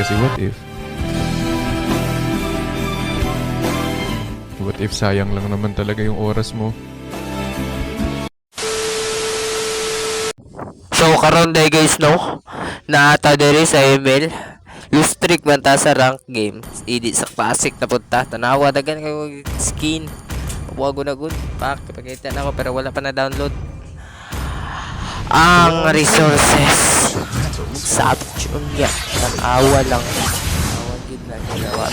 Kasi what if sayang lang naman talaga yung oras mo. So karon day guys no, naata diri sa email. Lose streak man ta sa rank game. Idi sa classic na punta. Tanawa dagan kay skin. Wago na good. Pak, pakita na ako pero wala pa na download. Ang resources. Sabcho niya. Tanawa lang. Tanawa gid na ginawa.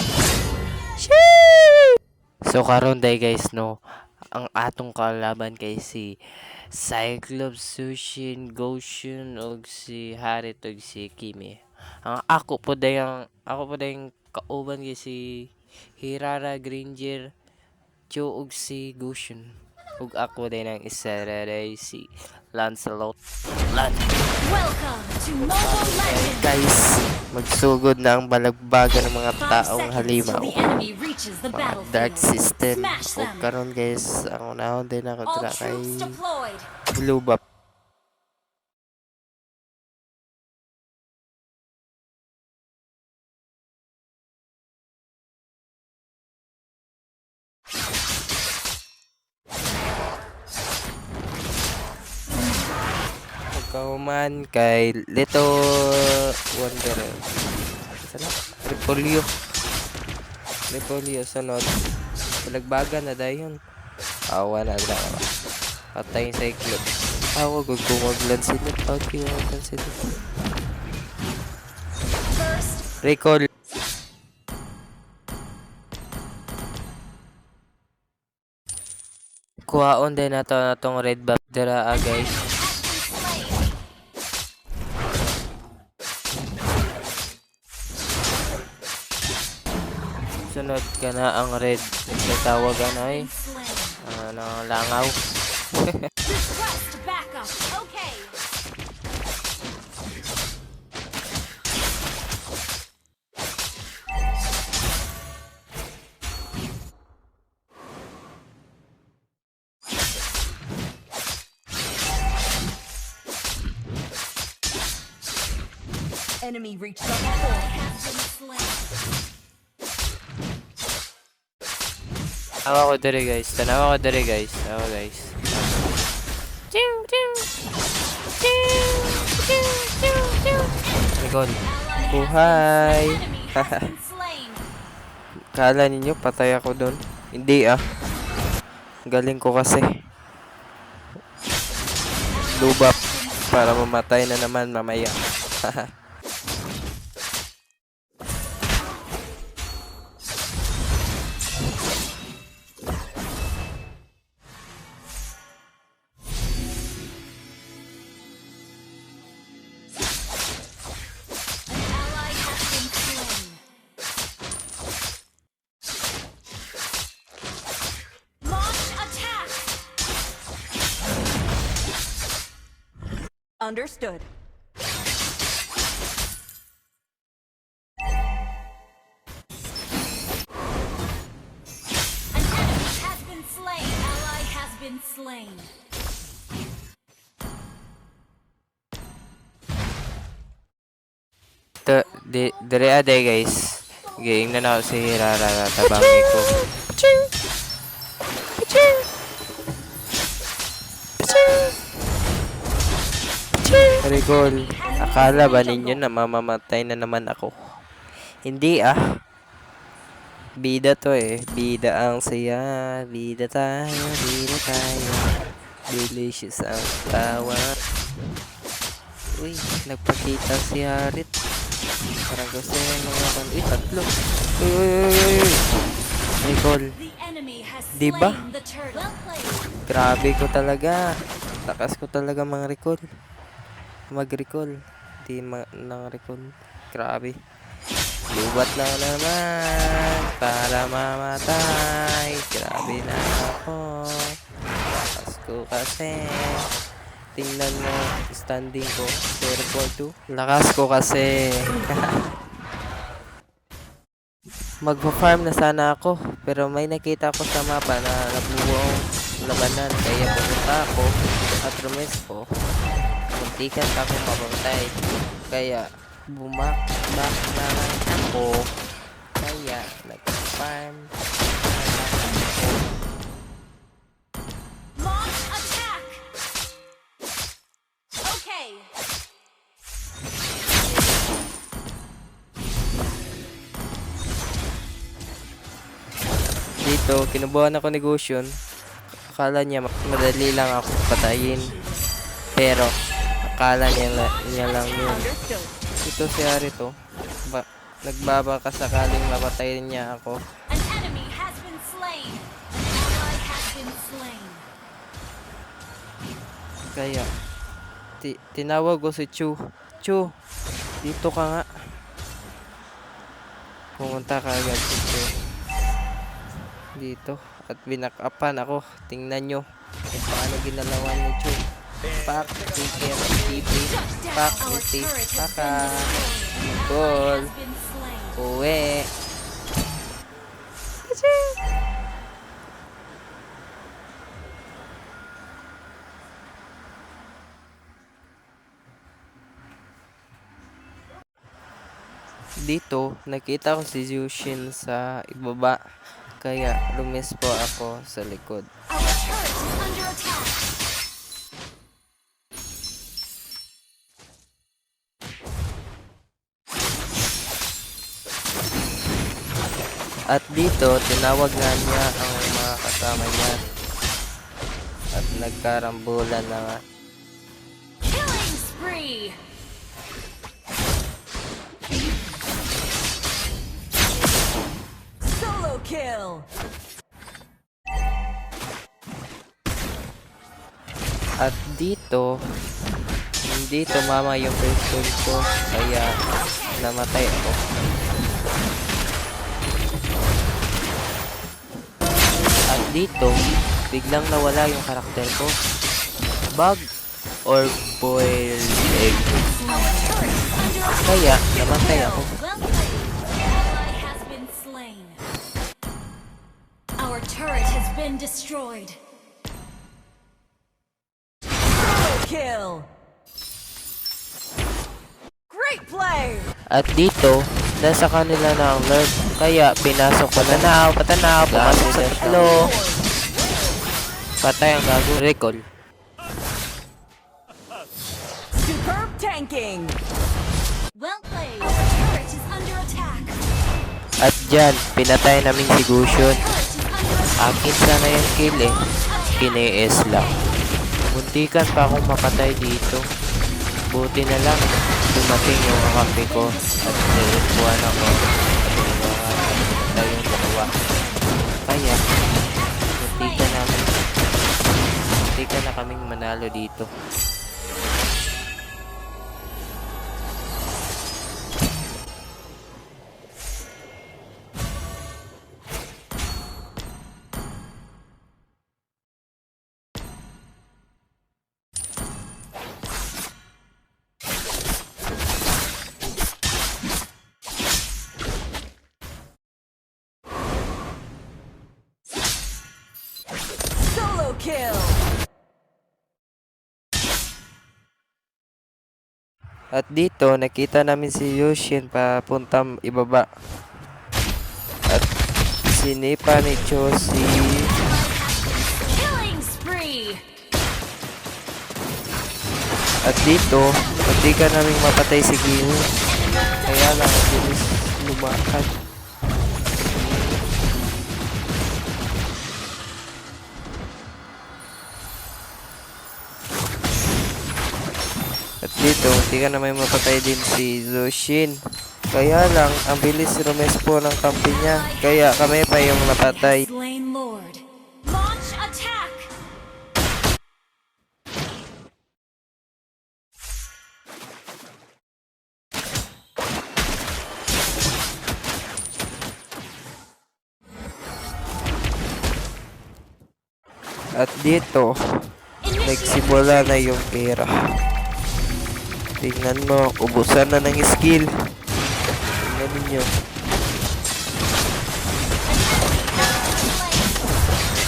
So karon day guys no, ang atong kalaban kay si Cyclops, Sushin, Goshen ug si Harit ug si Kimi. Ang ako po dayang kauban kay si Hirara, Granger, Cho ug si Goshen. Ug ako din ang isa ray si Lancelot. Welcome to Mobile Legends! Guys, magsugod na ang balagbaga ng mga 5 taong seconds halimaw. till the enemy reaches the Mga dark battlefield. system. Smash Ug them. karon guys, ang unahon din ako All dira kay troops deployed. Blue Buff. Kauman kay Little Wanderer. Sana? Repolyo sunod. Palagbaga na dayon. Awa na lang. Patay yung Cyclops. Awa gud ko maglansinit. Okay, maglansinit. First, Recall. Kuhaon din nato natong red buff dira guys. Sunod ka na ang red. Nagtawagan ay slain. langaw. Request backup. Okay. Enemy reached level 4. Has been slain. Tanawa ko diri guys. Tanawa ko diri guys. Tanawa guys. Nicole. Buhay. Enemy has been slain. Kala ninyo patay ako doon. Hindi ah. Galing ko kasi. Lubap para mamatay na naman mamaya. Ally has been slain. Launch attack. Understood. An enemy has been slain. Ally has been slain. Dire ade guys. Game na ako si Hirara tabangi ko. Rigol, akala ba ninyo na mamamatay na naman ako? Hindi ah. Bida to eh. Bida ang saya. Bida tayo. Bida tayo. Delicious ang tawa. Uy, nagpakita si Harit. Parang gusto niya mga uy, tatlo. Uy. Nicole, The enemy has Diba? slain the turtle. Well played. grabe ko talaga. Takas ko talaga mga recall. Mag-recall. Di nang recall. Grabe. Lubat na naman para mamatay. Grabe na ako. Takas ko kasi. Tingnan mo, standing ko. 0.2. Lakas ko kasi. Magpa-farm na sana ako. Pero may nakita ko sa mapa na nabubuong labanan. Kaya pumunta ako at rumis ko. Muntikan pa akong mapamatay. Kaya bumak back na lang ako. Kaya nag-farm na lang ako. Launch attack. Okay. Dito, kinubuhan ako ni Gusion. Akala niya madali lang ako patayin. Pero, akala niya lang yun. Ito si Arito. Nagbabaka sakaling mapatayin niya ako. An enemy has been slain. An ally has been slain. Kaya, tinawag ko si Chu. Chu, dito ka nga. Pumunta ka agad si Chu. Dito. At binakapan ako. Tingnan nyo kung paano ginalawan ni Chu. Pak, ticket, TP. Pak, Our titik, turret has paka. been destroyed. An ally Goal. has been slain. Uwi. Dito, nakita ko si Yushin sa ibaba. Kaya, lumis po ako sa likod. Our turret is under attack. At dito, tinawag nga niya ang mga kasama niya. At nagkarambulan na nga. Killing spree. Solo kill. At dito, hindi tumama yung pistol ko. Kaya, namatay ako. At dito, biglang nawala yung karakter ko. Bug or boiled egg. Our turret is under attack. Kaya, namatay ako. Well played. An ally has been slain. Our turret has been destroyed. Solo kill. Great play. At dito, nasa kanila na ang lord. Kaya, pinasok ko na patanaw, pumasok sa tatlo. Patay ang gago. Recall. Superb tanking. Well played. Our turret is under attack. At dyan, pinatay namin si Gusion. Turret is under attack. Akin sana yung kill eh. Kines lang. Muntikan pa akong mapatay dito. Buti na lang, dumating yung kakampi ko. At nilikuan ako. At yung dalawa. Kaya, muntikan na kaming manalo dito. Solo kill. At dito, nakita namin si Yushin papuntang ibaba. At sinipa ni Josie. Killing spree. At dito, hindi ka naming mapatay si Gil. Kaya lang, bilis lumakad. At dito, hindi ka naman mapatay din si Zushin. Kaya lang, ang bilis rumespo ng kampi niya. Kaya kami pa yung napatay. Slain Lord. Launch attack. At dito, nagsimula na yung pera. Tingnan mo, ubusan na ng skill. Tingnan ninyo.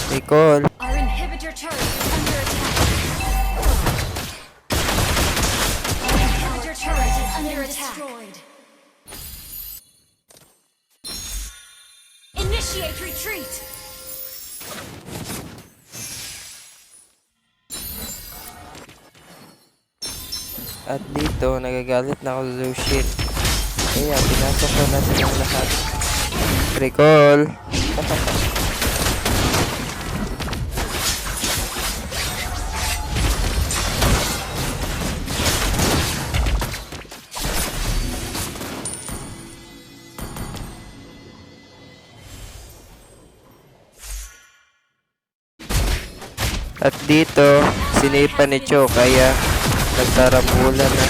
Nicole. Our inhibitor turret is under attack. Our inhibitor turret is under attack. Initiate retreat. At dito, nagagalit na ako sa Lucian. Kaya, pinasok ko na silang lahat. Recall! At dito, sinipa ni Cho, kaya nagtarambulan na.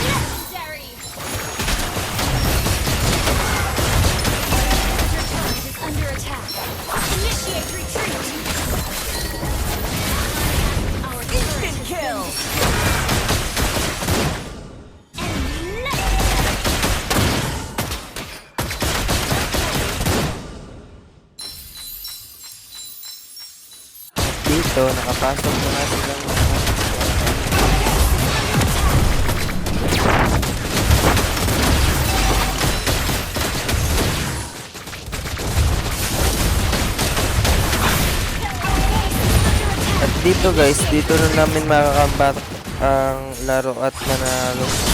Legendary. Your turret is under attack. Initiate retreat. Our Instant kill. enemy legendary. Dito, nakapasok na nga silang lahat. At dito guys, dito na namin makakambat ang laro at manalo.